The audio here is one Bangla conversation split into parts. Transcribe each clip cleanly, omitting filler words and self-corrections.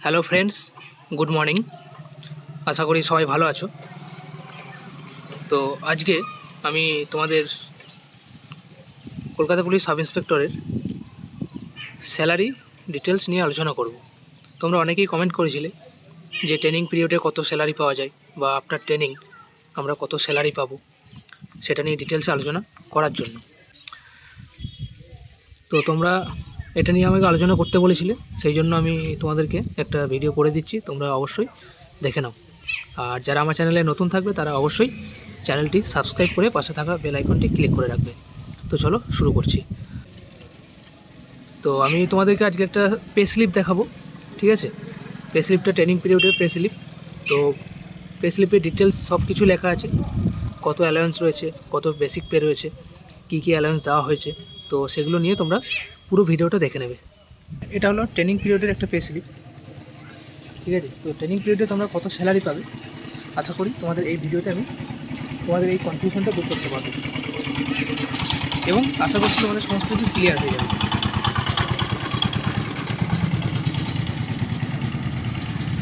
Hello friends, good morning. আশা করি সবাই ভালো আছো। তো আজকে আমি তোমাদের কলকাতা পুলিশ সাব ইন্সপেক্টরের স্যালারি ডিটেলস নিয়ে আলোচনা করব। তোমরা অনেকেই কমেন্ট করেছিলে যে ট্রেনিং পিরিয়ডে কত স্যালারি পাওয়া যায় বা আফটার ট্রেনিং আমরা কত স্যালারি পাবো, সেটা নিয়ে ডিটেলসে আলোচনা করার জন্য। তো তোমরা এটা নিয়ে আমাকে আলোচনা করতে বলেছিলে, সেই জন্য আমি তোমাদেরকে একটা ভিডিও করে দিচ্ছি, তোমরা অবশ্যই দেখে নাও। আর যারা আমার চ্যানেলে নতুন থাকবে তারা অবশ্যই চ্যানেলটি সাবস্ক্রাইব করে পাশে থাকা বেল আইকনটি ক্লিক করে রাখবে। তো চলো শুরু করছি। তো আমি তোমাদেরকে আজকে একটা পে স্লিপ দেখাবো, ঠিক আছে? পে স্লিপটা ট্রেনিং পিরিয়ডের পে স্লিপ। তো পে স্লিপের ডিটেলস সব কিছু লেখা আছে, কত অ্যালাউন্স রয়েছে, কত বেসিক পে রয়েছে, কী কী অ্যালাউন্স দেওয়া হয়েছে। তো সেগুলো নিয়ে তোমরা পুরো ভিডিওটা দেখে নেবে। এটা হলো ট্রেনিং পিরিয়ডের একটা পে স্লিপ, ঠিক আছে? তো ট্রেনিং পিরিয়ডে তোমরা কত স্যালারি পাবে, আশা করি তোমাদের এই ভিডিওতে আমি তোমাদের এই কনফিউশনটা দূর করতে পারবো এবং আশা করছি তোমাদের সমস্ত কিছু ক্লিয়ার হয়ে যাবে।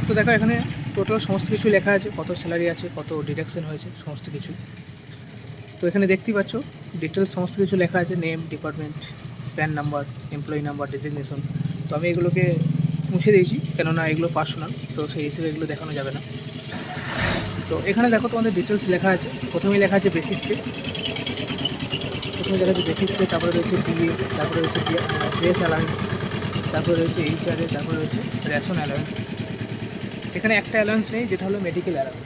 তো দেখো, এখানে টোটাল সমস্ত কিছু লেখা আছে, কত স্যালারি আছে, কত ডিডাকশন হয়েছে, সমস্ত কিছু। তো এখানে দেখতেই পাচ্ছ ডিটেলস সমস্ত কিছু লেখা আছে, name, department, pan number, employee number, designation. তো আমি এগুলোকে মুছে দিয়েছি, কেননা এগুলো পার্সোনাল, তো সেই হিসেবে এগুলো দেখানো যাবে না। তো এখানে দেখো তোমাদের ডিটেলস লেখা আছে। প্রথমেই লেখা আছে বেসিক পে, প্রথমে দেখা যাচ্ছে বেসিক পে, তারপরে রয়েছে ডিএ, তারপরে রয়েছে ড্রেস অ্যালাউন্স, তারপরে রয়েছে এইচআরএ, তারপরে রয়েছে রেশন অ্যালাউন্স। এখানে একটা অ্যালাউন্স নেই, যেটা হলো মেডিকেল অ্যালাউন্স।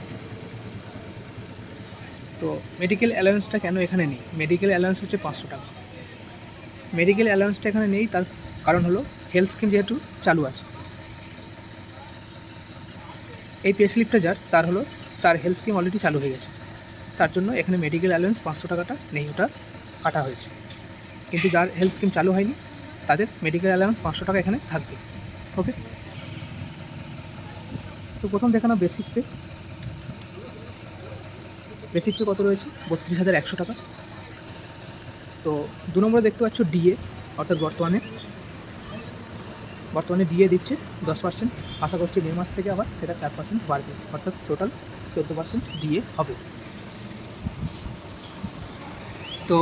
তো মেডিকেল অ্যালাউন্সটা কেন এখানে নেই? মেডিকেল অ্যালাউন্স হচ্ছে 500 টাকা। মেডিকেল অ্যালাউন্সটা এখানে নেই, তার কারণ হলো হেলথ স্কিম যেহেতু চালু আছে। এই পে স্লিপটা যার, তার হেলথ স্কিম অলরেডি চালু হয়ে গেছে, তার জন্য এখানে মেডিকেল অ্যালাউন্স 500 টাকাটা নেই, ওটা কাটা হয়েছে। কিন্তু যার হেলথ স্কিম চালু হয়নি তাদের মেডিকেল অ্যালাউন্স 500 টাকা এখানে থাকবে। ওকে, তো প্রথম দেখানো বেসিক পে। বেসিক পে কত রয়েছে? 32,100 টাকা। তো 2 নম্বরে দেখতে পাচ্ছ ডিএ, অর্থাৎ বর্তমানে ডিএ দিচ্ছে 10%। আশা করছি মে মাস থেকে আবার সেটা 4% বাড়বে, অর্থাৎ টোটাল 14% ডিএ হবে। তো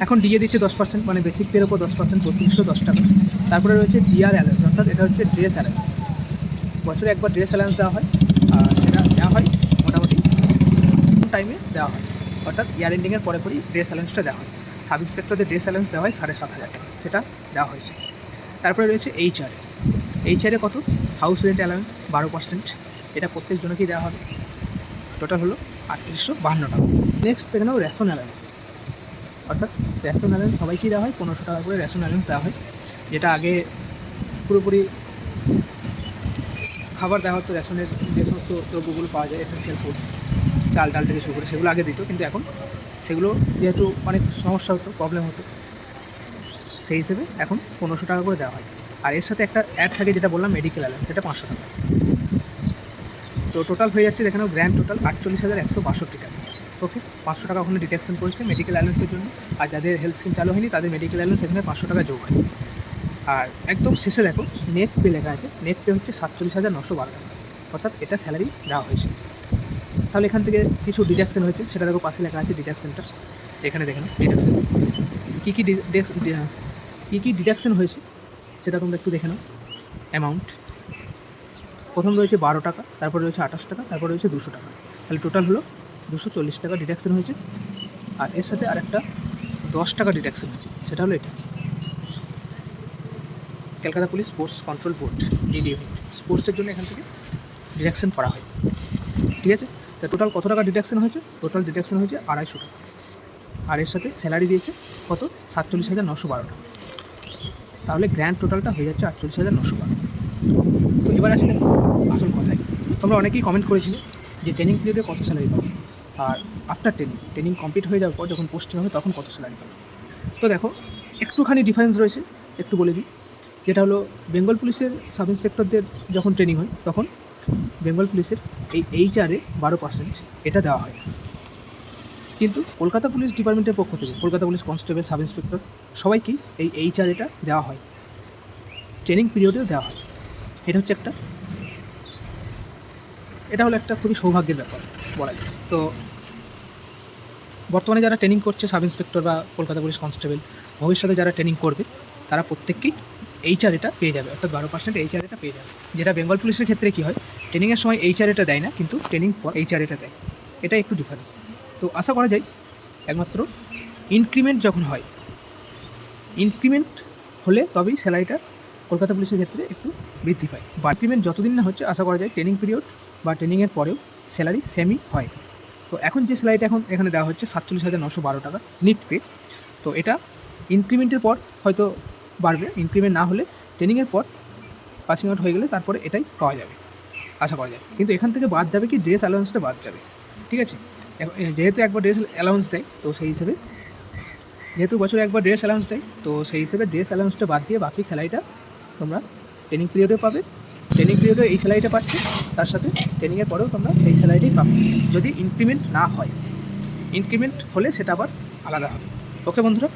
এখন ডিএ দিচ্ছে 10%, মানে বেসিক পের ওপর 10%, 3210 টাকা। তারপরে রয়েছে ডিআর অ্যালাউন্স, অর্থাৎ এটা হচ্ছে ড্রেস অ্যালাউন্স। বছরে একবার ড্রেস অ্যালাউন্স দেওয়া হয়, আর সেটা দেওয়া হয় মোটামুটি টাইমে দেওয়া হয়, অর্থাৎ ইয়ার এন্ডিংয়ের পরে পরেই ড্রেস অ্যালাউন্সটা দেওয়া হয়। সাব ইন্সপেক্টরদের ড্রেস অ্যালাউন্স দেওয়া হয় 7,500 টাকা, সেটা দেওয়া হয়েছে। তারপরে রয়েছে এইচআরএ কত? হাউস রেন্ট অ্যালাউন্স 12%, এটা প্রত্যেক জনকেই দেওয়া হবে। টোটাল হলো 3852 টাকা। নেক্সট এখানেও রেশন অ্যালাউন্স, অর্থাৎ রেশন অ্যালাউন্স সবাইকেই দেওয়া হয়, 1500 টাকা করে রেশন অ্যালাউন্স দেওয়া হয়। যেটা আগে পুরোপুরি খাবার দেওয়া হতো, রেশনের যে সমস্ত দ্রব্যগুলো পাওয়া যায়, এসেন্সিয়াল ফুড, চাল ডাল থেকে শুরু করে, সেগুলো আগে দিত, কিন্তু এখন সেগুলো যেহেতু অনেক সমস্যা হতো, প্রবলেম হতো, সেই হিসেবে এখন 1500 টাকা করে দেওয়া হয়। আর এর সাথে একটা অ্যাড থাকে, যেটা বললাম মেডিকেল অ্যালাউন্স, সেটা 500 টাকা। তো টোটাল হয়ে যাচ্ছে দেখানো গ্র্যান্ড টোটাল 48,162 টাকা। ওকে, 500 টাকা ওখানে ডিডাকশন করেছে মেডিকেল অ্যালাউন্সের জন্য, আর যাদের হেলথ স্কিম চালু হয়নি তাদের মেডিকেল অ্যালাউন্স এখানে 500 টাকা যোগ হয়। আর একদম শেষে দেখো নেট পে লেখা আছে, নেট পে হচ্ছে 47,912 টাকা, অর্থাৎ এটা স্যালারি দেওয়া হয়েছে। তাহলে এখান থেকে কিছু ডিডাকশন হয়েছে, সেটা দেখো পাশে লেখা আছে ডিডাকশনটা, এখানে দেখে নাও ডিডাকশন কী কী ডিডাকশন হয়েছে সেটা তোমরা একটু দেখে নাও। অ্যামাউন্ট প্রথম রয়েছে 12 টাকা, তারপর রয়েছে 28 টাকা, তারপর রয়েছে 200 টাকা, তাহলে টোটাল হলো 240 টাকা ডিডাকশন হয়েছে। আর এর সাথে আরেকটা 10 টাকা ডিডাকশন হয়েছে, সেটা হলো এটা Kolkata police sports control board, DDA স্পোর্টসের জন্য এখান থেকে ডিডাকশন করা হয়। ঠিক আছে, তা টোটাল কত টাকা ডিডাকশন হয়েছে? টোটাল ডিডাকশন হয়েছে 250 টাকা। আর এর সাথে স্যালারি দিয়েছে কত? 47,912 টাকা। তাহলে গ্র্যান্ড টোটালটা হয়ে যাচ্ছে 48,912। তো এবার আসলে আসল কথাই, তোমরা অনেকেই কমেন্ট করেছিলে যে ট্রেনিং পিরিয়ডে কত স্যালারি পাবো, আর আফটার ট্রেনিং কমপ্লিট হয়ে যাওয়ার পর যখন পোস্টিং হবে তখন কত স্যালারি পাবো। তো দেখো একটুখানি ডিফারেন্স রয়েছে, একটু বলে দিই। যেটা হলো বেঙ্গল পুলিশের সাব ইন্সপেক্টরদের যখন ট্রেনিং হয় তখন বেঙ্গল পুলিশের এই এইচআরএ 12% এটা দেওয়া হয়। কিন্তু কলকাতা পুলিশ ডিপার্টমেন্টের পক্ষ থেকে Kolkata police constable, sub inspector সবাইকেই এই এইচআরএটা দেওয়া হয়, ট্রেনিং পিরিয়ডেও দেওয়া হয়। এটা হচ্ছে একটা, এটা হলো একটা খুবই সৌভাগ্যের ব্যাপার বলা যায়। তো বর্তমানে যারা ট্রেনিং করছে সাব ইন্সপেক্টর বা কলকাতা পুলিশ কনস্টেবল, ভবিষ্যতে যারা ট্রেনিং করবে তারা প্রত্যেককেই এইচআর এটা পেয়ে যাবে, অর্থাৎ 12% এইচআর এটা পেয়ে যাবে। যেটা বেঙ্গল পুলিশের ক্ষেত্রে কী হয়, ট্রেনিংয়ের সময় এইচআর এটা দেয় না, কিন্তু ট্রেনিং পর এইচআর এটা দেয়। এটা একটু ডিফারেন্স। তো আশা করা যায় একমাত্র ইনক্রিমেন্ট যখন হয়, ইনক্রিমেন্ট হলে তবেই স্যালারিটা কলকাতা পুলিশের ক্ষেত্রে একটু বৃদ্ধি পায়। বা ইনক্রিমেন্ট যতদিন না হচ্ছে আশা করা যায় ট্রেনিং পিরিয়ড বা ট্রেনিংয়ের পরেও স্যালারি সেমই হয়। তো এখন যে স্যালারিটা এখন এখানে দেওয়া হচ্ছে 47,912 টাকা নিট পে, তো এটা ইনক্রিমেন্টের পর হয়তো বাড়বে, ইনক্রিমেন্ট না হলে ট্রেনিংয়ের পর পাসিং আউট হয়ে গেলে তারপরে এটাই পাওয়া যাবে আশা করা যায়। কিন্তু এখান থেকে বাদ যাবে কি, ড্রেস অ্যালাউন্সটা বাদ যাবে, ঠিক আছে। যেহেতু একবার ড্রেস অ্যালাউন্স দেয়, তো সেই হিসেবে যেহেতু বছরে একবার ড্রেস অ্যালাউন্স দেয়, তো সেই হিসেবে ড্রেস অ্যালাউন্সটা বাদ দিয়ে বাকি স্যালারিটা তোমরা ট্রেনিং পিরিয়ডে পাবে। ট্রেনিং পিরিয়ডে এই স্যালারিটা পাচ্ছে, তার সাথে ট্রেনিংয়ের পরেও তোমরা এই স্যালারিটাই পাবে যদি ইনক্রিমেন্ট না হয়। ইনক্রিমেন্ট হলে সেটা আবার আলাদা হবে। ওকে বন্ধুরা,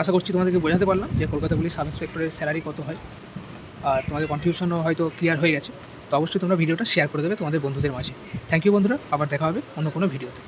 আশা করছি তোমাদেরকে বোঝাতে পারলাম যে কলকাতা পুলিশ সাব ইন্সপেক্টরের স্যালারি কত হয়, আর তোমাদের কনফিউশনও হয়তো ক্লিয়ার হয়ে গেছে। তো অবশ্যই তোমরা ভিডিওটা শেয়ার করে দেবে তোমাদের বন্ধুদের মাঝে। থ্যাংক ইউ বন্ধুরা, আবার দেখা হবে অন্য কোনো ভিডিওতে।